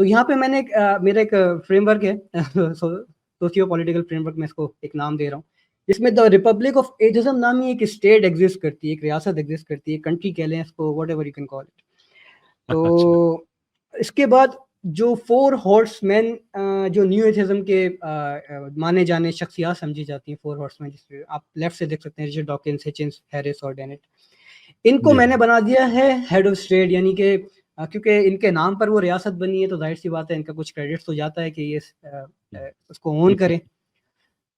تو یہاں پہ میں نے میرا ایک فریم ورک ہے سوشیو پولیٹیکل فریم ورک، میں اس کو ایک نام دے رہا ہوں، جس میں دا ریپبلک آف ایتھزم نامی ایک اسٹیٹ ایگزسٹ کرتی ہے، ایک ریاست ایگزسٹ کرتی ہے، کنٹری کہہ لیں اس کو، what ever you can call it. تو اس کے بعد جو 4 ہارس مین جو نیو ایتھزم کے مانے جانے شخصیات سمجھی جاتی ہیں، 4 ہارس مین، جس پہ آپ لیفٹ سے دیکھ سکتے ہیں رچرڈ ڈاکنز، ہچنس، ہیرس اور ڈینٹ. ان کو میں نے بنا دیا ہے ہیڈ آف اسٹیٹ، یعنی کہ کیونکہ ان کے نام پر وہ ریاست بنی ہے تو ظاہر سی بات ہے ان کا کچھ کریڈٹ تو جاتا ہے کہ یہ اس کو اون کریں.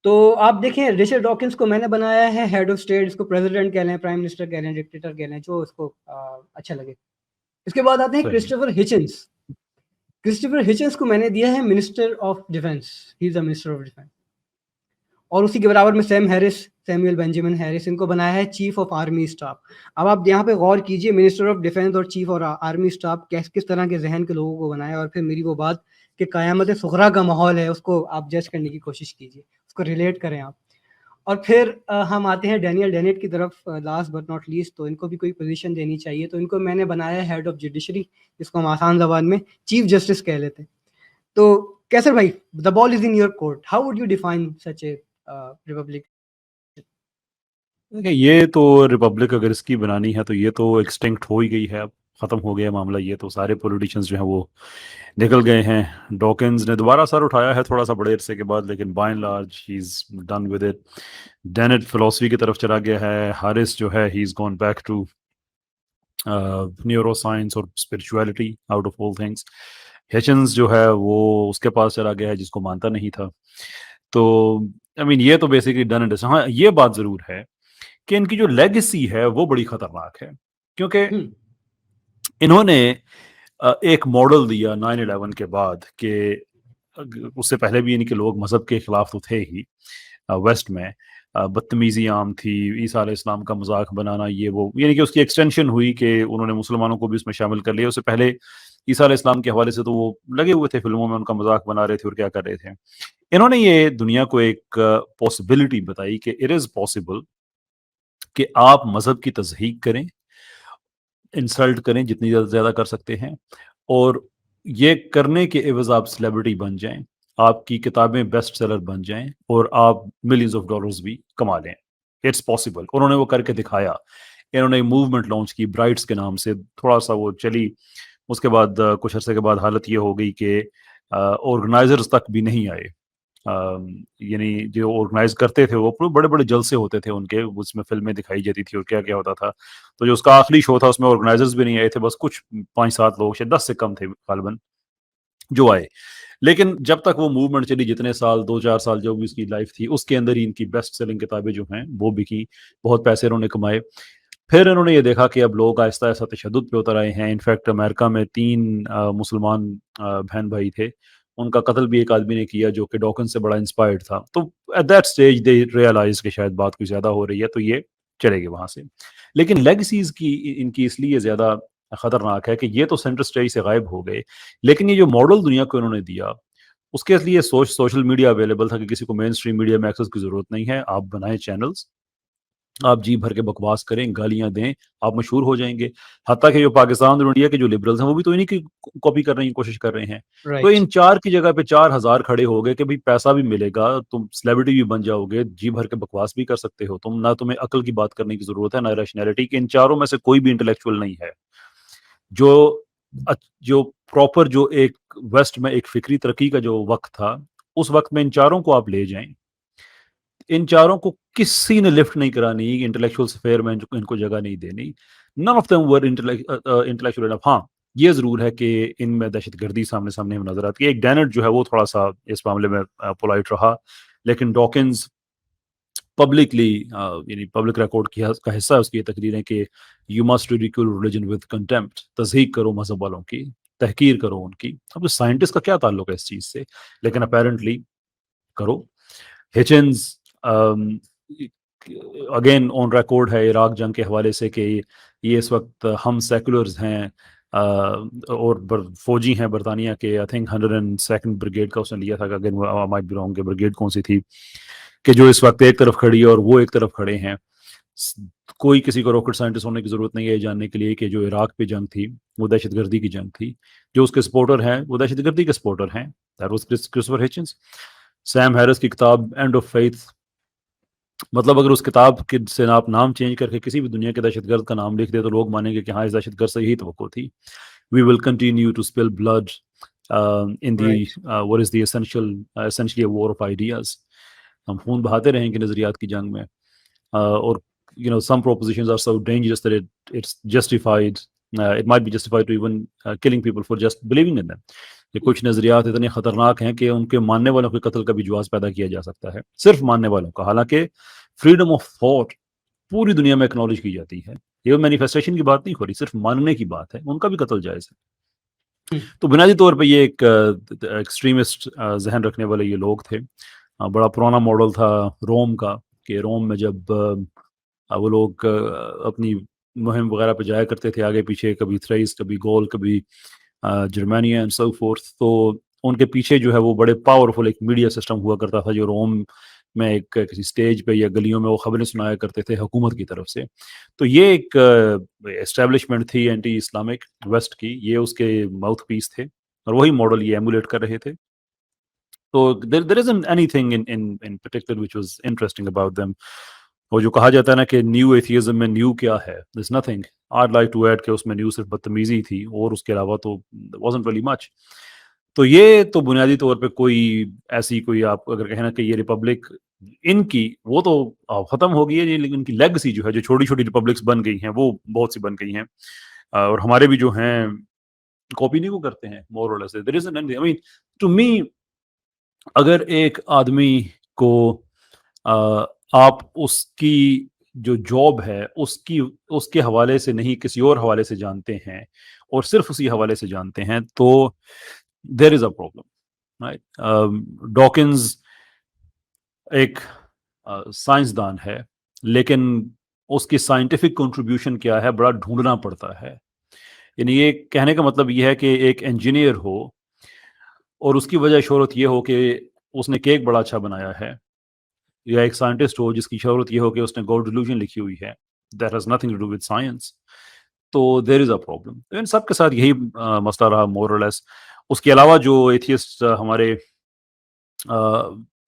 تو آپ دیکھیں رچرڈ ڈاکنز کو میں نے بنایا ہے ہیڈ آف اسٹیٹ، اس کو پریزیڈنٹ کہہ لیں، پرائم منسٹر کہہ لیں، ڈکٹیٹر کہہ لیں، جو اس کو اچھا لگے. اس کے بعد آتے ہیں کرسٹوفر ہچنس. کرسٹوفر ہچنس کو میں نے دیا ہے minister of defence, he is a minister of defence. اور اسی کے برابر میں سیم ہیرس، سیموئل بینجامن ہیرس، ان کو بنایا ہے چیف آف آرمی اسٹاف. اب آپ یہاں پہ غور کیجئے، منسٹر آف ڈیفینس اور چیف آف آرمی اسٹاف کس طرح کے ذہن کے لوگوں کو بنایا. اور پھر میری وہ بات کہ قیامت صغریٰ کا ماحول ہے، اس کو آپ جج کرنے کی کوشش کیجئے، اس کو ریلیٹ کریں آپ. اور پھر ہم آتے ہیں ڈینیل ڈینٹ کی طرف، لاسٹ بٹ ناٹ لیسٹ. تو ان کو بھی کوئی پوزیشن دینی چاہیے، تو ان کو میں نے بنایا ہے ہیڈ آف جوڈیشری، جس کو ہم آسان زبان میں چیف جسٹس کہہ لیتے ہیں. تو کیسر بھائی، the ball is in your court. How would you define such a republic? یہ تو ریپبلک اگر اس کی بنانی ہے تو یہ تو ایکسٹنکٹ ہو ہی گئی ہے، اب ختم ہو گیا معاملہ. یہ تو سارے پولیٹیشنز جو ہیں وہ نکل گئے ہیں. ڈاکنز نے دوبارہ سر اٹھایا ہے تھوڑا سا بڑے عرصے کے بعد، لیکن by and large he is done with it. Dennett philosophy کی طرف چلا گیا ہے. ہارس جو ہے he is gone back to neuroscience اور spirituality out of all things. Hitchens جو ہے وہ اس کے پاس چلا گیا ہے جس کو مانتا نہیں تھا. تو آئی مین یہ تو بیسکلی ڈن اینڈ. ہاں یہ بات ضرور ہے کہ ان کی جو لیگیسی ہے وہ بڑی خطرناک ہے، کیونکہ انہوں نے ایک ماڈل دیا 9/11 کے بعد، کہ اس سے پہلے بھی ان کے لوگ مذہب کے خلاف تو تھے ہی ویسٹ میں، بدتمیزی عام تھی، عیسیٰ علیہ السلام کا مذاق بنانا، یہ وہ، یعنی کہ اس کی ایکسٹینشن ہوئی کہ انہوں نے مسلمانوں کو بھی اس میں شامل کر لیا. اس سے پہلے عیسیٰ علیہ السلام کے حوالے سے تو وہ لگے ہوئے تھے فلموں میں، ان کا مذاق بنا رہے تھے اور کیا کر رہے تھے. انہوں نے یہ دنیا کو ایک پاسبلٹی بتائی کہ اٹ از پاسبل کہ آپ مذہب کی تضحیق کریں، انسلٹ کریں جتنی زیادہ کر سکتے ہیں، اور یہ کرنے کے عوض آپ سیلیبریٹی بن جائیں، آپ کی کتابیں بیسٹ سیلر بن جائیں، اور آپ ملینز آف ڈالرز بھی کما لیں. It's possible. انہوں نے وہ کر کے دکھایا. انہوں نے موومنٹ لانچ کی برائٹس کے نام سے، تھوڑا سا وہ چلی، اس کے بعد کچھ عرصے کے بعد حالت یہ ہو گئی کہ آرگنائزرز تک بھی نہیں آئے. یعنی جو آرگنائز کرتے تھے وہ بڑے بڑے جلسے ہوتے تھے ان کے، اس میں فلمیں دکھائی جاتی تھی اور کیا کیا ہوتا تھا. تو جو اس کا آخری شو تھا اس میں آرگنائزرز بھی نہیں آئے تھے، بس کچھ 5-7 لوگ، شاید 10 سے کم تھے غالباً جو آئے. لیکن جب تک وہ موومنٹ چلی، جتنے سال، 2-4 سال جو بھی اس کی لائف تھی، اس کے اندر ہی ان کی بیسٹ سیلنگ کتابیں جو ہیں وہ بکی، بہت پیسے انہوں نے کمائے. پھر انہوں نے یہ دیکھا کہ اب لوگ آہستہ آہستہ تشدد پہ اتر آئے ہیں. انفیکٹ امریکہ میں 3 مسلمان بہن بھائی تھے، ان کا قتل بھی ایک آدمی نے کیا جو کہ ڈاکن سے بڑا انسپائرڈ تھا. تو at that stage they realise کہ شاید بات کوئی زیادہ ہو رہی ہے، تو یہ چلے گئے وہاں سے. لیکن لیگسیز کی ان کی اس لیے زیادہ خطرناک ہے کہ یہ تو سینٹر سٹیج سے غائب ہو گئے، لیکن یہ جو ماڈل دنیا کو انہوں نے دیا، اس کے لیے سوشل میڈیا اویلیبل تھا کہ کسی کو مین اسٹریم میڈیا میں ایکسس کی ضرورت نہیں ہے. آپ بنائیں چینلز، آپ جی بھر کے بکواس کریں، گالیاں دیں، آپ مشہور ہو جائیں گے. حتیٰ کہ جو پاکستان اور انڈیا کے جو لبرلز ہیں وہ بھی تو انہیں کی کاپی کرنے کی کوشش کر رہے ہیں. تو ان 4 کی جگہ پہ 4000 کھڑے ہو گئے کہ بھائی پیسہ بھی ملے گا، تم سیلیبریٹی بھی بن جاؤ گے، جی بھر کے بکواس بھی کر سکتے ہو تم، نہ تمہیں عقل کی بات کرنے کی ضرورت ہے نہ ریشنلٹی. کہ ان 4 میں سے کوئی بھی انٹلیکچوئل نہیں ہے. جو پراپر جو ایک ویسٹ میں ایک فکری ترقی کا جو وقت تھا، اس وقت میں ان 4 کو آپ لے جائیں، ان 4 کو کسی نے لفٹ نہیں کرانی، انٹلیکچوئل سفیر میں ان کو جگہ نہیں دینی. none of them were intellectual enough. ہاں یہ ضرور ہے کہ ان میں دہشت گردی سامنے ہمیں نظر آتی ہے. ایک ڈینٹ جو ہے وہ تھوڑا سا اس معاملے میں پولائٹ رہا، لیکن ڈاکنز پبلکلی یعنی پبلک ریکارڈ کا حصہ اس کی یہ تقریر ہے کہ you must ridicule religion with contempt. تضحیق کرو مذہب والوں کی، تحقیر کرو ان کی. اب سائنٹسٹ کا کیا تعلق ہے اس چیز سے، لیکن اپیرنٹلی کرو. ہچنز اگین آن ریکارڈ ہے عراق جنگ کے حوالے سے کہ یہ اس وقت ہم سیکولرز ہیں اور فوجی ہیں برطانیہ کے. آئی تھنک 102nd بریگیڈ کا اس نے لیا تھا، کہ اگین مائٹ بی رانگ کہ بریگیڈ کون سی تھی، کہ جو اس وقت ایک طرف کھڑی ہے اور وہ ایک طرف کھڑے ہیں. کوئی کسی کو راکٹ سائنٹسٹ ہونے کی ضرورت نہیں ہے جاننے کے لیے کہ جو عراق پہ جنگ تھی وہ دہشت گردی کی جنگ تھی، جو اس کے سپورٹر ہیں وہ دہشت گردی کے سپورٹر ہیں. That was Christopher Hitchens. Sam Harris کی کتاب اینڈ آف فیتھ، مطلب اگر اس کتاب کے سے آپ نام چینج کر کے کسی بھی دنیا کے دہشت گرد کا نام لکھ دے تو لوگ مانیں گے کہ ہاں اس دہشت گرد سے یہی توقع تھی. We will continue to spill blood in the right what is the essentially a war of ideas. ہم خون بہاتے رہیں گے نظریات کی جنگ میں. اور some propositions are so dangerous that it's justified. It might be justified to even killing people for just believing in them. کہ کچھ نظریات اتنے خطرناک ہیں کہ ان کے ماننے والوں کے قتل کا بھی جواز پیدا کیا جا سکتا ہے، صرف ماننے والوں کا. حالانکہ فریڈم آف تھاٹ پوری دنیا میں اکنالج کی جاتی ہے. یہ مینیفیسٹیشن کی بات نہیں ہو رہی، صرف ماننے کی بات ہے، ان کا بھی قتل جائز ہے. تو بنیادی طور پہ یہ ایک ایکسٹریمسٹ ذہن رکھنے والے یہ لوگ تھے. بڑا پرانا ماڈل تھا روم کا، کہ روم میں جب وہ لوگ اپنی مہم وغیرہ پہ جایا کرتے تھے آگے پیچھے، کبھی تھریس، کبھی گول، کبھی جرمینیا اینڈ سو فورتھ، تو ان کے پیچھے جو ہے وہ بڑے پاورفل ایک میڈیا سسٹم ہوا کرتا تھا جو روم میں ایک کسی سٹیج پہ یا گلیوں میں وہ خبریں سنایا کرتے تھے حکومت کی طرف سے. تو یہ ایک اسٹیبلشمنٹ تھی اینٹی اسلامک ویسٹ کی، یہ اس کے ماؤتھ پیس تھے اور وہی ماڈل یہ ایمولیٹ کر رہے تھے. تو there isn't anything in particular which was interesting about them. اور جو کہا جاتا ہے نا کہ نیو ایتھیزم میں نیو کیا ہے، there's nothing. I'd like to add کہ اس میں نیو صرف بدتمیزی تھی اور اس کے علاوہ تو wasn't really much. تو یہ تو بنیادی طور پہ کوئی ایسی کوئی آپ اگر کہنا کہ یہ ریپبلک ان کی وہ تو ختم ہو گئی ہے، لیکن ان کی لیگسی جو ہے جو چھوٹی چھوٹی ریپبلکس بن گئی ہیں وہ بہت سی بن گئی ہیں، اور ہمارے بھی جو ہیں کاپی نہیں وہ کرتے ہیں more or less. There isn't anything. I mean, to me اگر ایک آدمی کو آپ اس کی جو جاب ہے اس کے حوالے سے نہیں کسی اور حوالے سے جانتے ہیں اور صرف اسی حوالے سے جانتے ہیں تو there is a problem, right. Dawkins ایک سائنسدان ہے لیکن اس کی سائنٹیفک کنٹریبیوشن کیا ہے بڑا ڈھونڈنا پڑتا ہے. یعنی یہ کہنے کا مطلب یہ ہے کہ ایک انجینئر ہو اور اس کی وجہ شہرت یہ ہو کہ اس نے کیک بڑا اچھا بنایا ہے، یا ایک سائنٹسٹ ہو جس کی شہرت یہ ہو کہ اس نے گوڈ ڈیلوژن لکھی ہوئی ہے، that has nothing to do with science. تو دیر از اے پرابلم. ان سب کے ساتھ یہی مسئلہ رہا مور اور لیس. اس کے علاوہ جو ایتھیسٹ ہمارے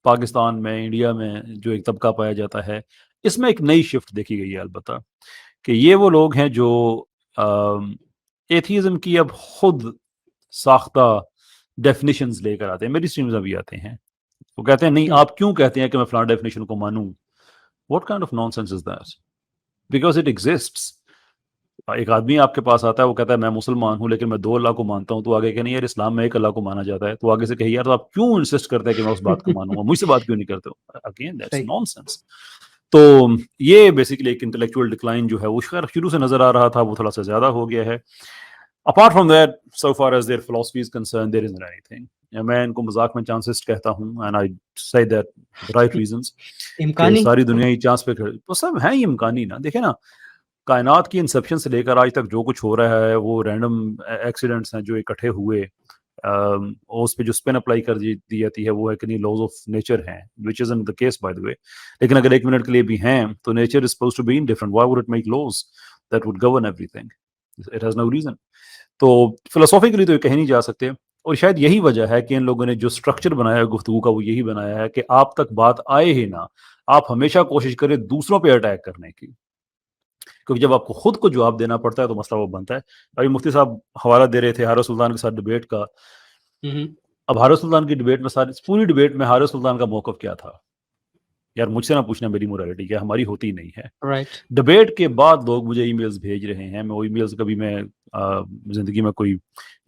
پاکستان میں انڈیا میں جو ایک طبقہ پایا جاتا ہے، اس میں ایک نئی شفٹ دیکھی گئی ہے البتہ، کہ یہ وہ لوگ ہیں جو ایتھیزم کی اب خود ساختہ ڈیفینیشنز لے کر آتے ہیں. میری اسٹریمز ابھی آتے ہیں، وہ کہتے ہیں نہیں آپ کیوں کہتے ہیں کہ میں فلاں ڈیفینیشن کو مانوں. What kind of nonsense is that? Because it exists. ایک آدمی آپ کے پاس آتا ہے وہ کہتا ہے میں مسلمان ہوں لیکن میں 2 اللہ کو مانتا ہوں، تو آگے کہ نہیں یار اسلام میں 1 اللہ کو مانا جاتا ہے، تو آگے سے کہیے یار تو آپ کیوں انسسٹ کرتے ہیں کہ میں اس بات کو مانوں گا، مجھ سے بات کیوں نہیں کرتے ہو؟ Again that's nonsense. تو یہ بیسیکلی ایک انٹلیکچوئل ڈکلائن جو ہے وہ شروع سے نظر آ رہا تھا، وہ تھوڑا سا زیادہ ہو گیا ہے. Apart from that, so far as their philosophy is concerned, there isn't anything. میں ان کو مذاق میں چانسسٹ کہتا ہوں and I say that the right reasons. کہ ساری دنیا ہی چانس پہ کھڑی، تو سب ہیں یہ امکانی نا. دیکھیں نا کائنات کی انسیپشن سے لے کر آج تک جو کچھ ہو رہا ہے وہ رینڈم ایکسیڈنٹس ہیں جو اکٹھے ہوئے، اس پہ جو اسپن اپلائی کر دی جاتی ہے وہ ہے کہ نہیں لاز آف نیچر ہیں، which isn't the case by the way. لیکن اگر 1 منٹ کے لیے بھی ہیں تو nature is supposed to be indifferent. Why would it make laws that would govern everything? It has no reason. تو فلسافیکلی تو یہ کہیں نہیں جا سکتے، اور شاید یہی وجہ ہے کہ ان لوگوں نے جو سٹرکچر بنایا ہے گفتگو کا وہ یہی بنایا ہے کہ آپ تک بات آئے ہی نہ، آپ ہمیشہ کوشش کریں دوسروں پہ اٹیک کرنے کی، کیونکہ جب آپ کو خود کو جواب دینا پڑتا ہے تو مسئلہ وہ بنتا ہے. ابھی مفتی صاحب حوالہ دے رہے تھے حارث سلطان کے ساتھ ڈبیٹ کا. اب حارث سلطان کی ڈبیٹ میں پوری ڈبیٹ میں حارث سلطان کا موقف کیا تھا؟ یار مجھ سے نہ پوچھنا میری موریلٹی کیا، ہماری ہوتی نہیں ہے. ڈبیٹ کے بعد لوگ مجھے ای میلز بھیج رہے ہیں، میں وہ ای میلز کبھی میں زندگی میں کوئی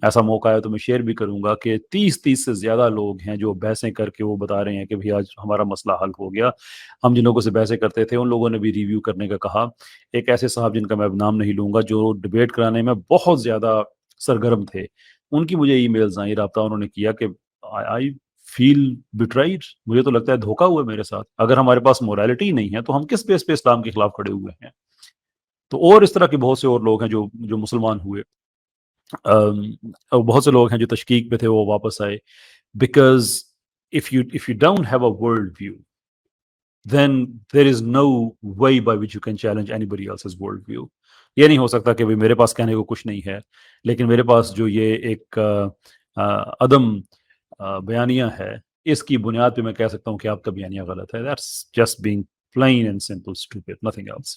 ایسا موقع ہے تو میں شیئر بھی کروں گا کہ 30 سے زیادہ لوگ ہیں جو بحثیں کر کے وہ بتا رہے ہیں کہ بھئی آج ہمارا مسئلہ حل ہو گیا. ہم جن لوگوں سے بحثیں کرتے تھے ان لوگوں نے بھی ریویو کرنے کا کہا. ایک ایسے صاحب جن کا میں اب نام نہیں لوں گا جو ڈبیٹ کرانے میں بہت زیادہ سرگرم تھے، ان کی مجھے ای میلز آئیں، رابطہ انہوں نے کیا کہ آئی فیل بٹرائڈ، مجھے تو لگتا ہے دھوکا ہوا میرے ساتھ. اگر ہمارے پاس موریلٹی نہیں ہے تو ہم کس بیس پہ اسلام کے خلاف کھڑے ہوئے ہیں؟ تو اور اس طرح کے بہت سے اور لوگ ہیں جو مسلمان ہوئے، بہت سے لوگ ہیں جو تشکیک پہ تھے وہ واپس آئے. Because if you don't have a world view then there is no way by which you can challenge anybody else's world view. یہ نہیں ہو سکتا کہ میرے پاس کہنے کو کچھ نہیں ہے لیکن میرے پاس جو یہ ایک عدم بیانیہ ہے اس کی بنیاد پہ میں کہہ سکتا ہوں کہ آپ کا بیانیہ غلط ہے. That's just being plain and simple stupid, nothing else.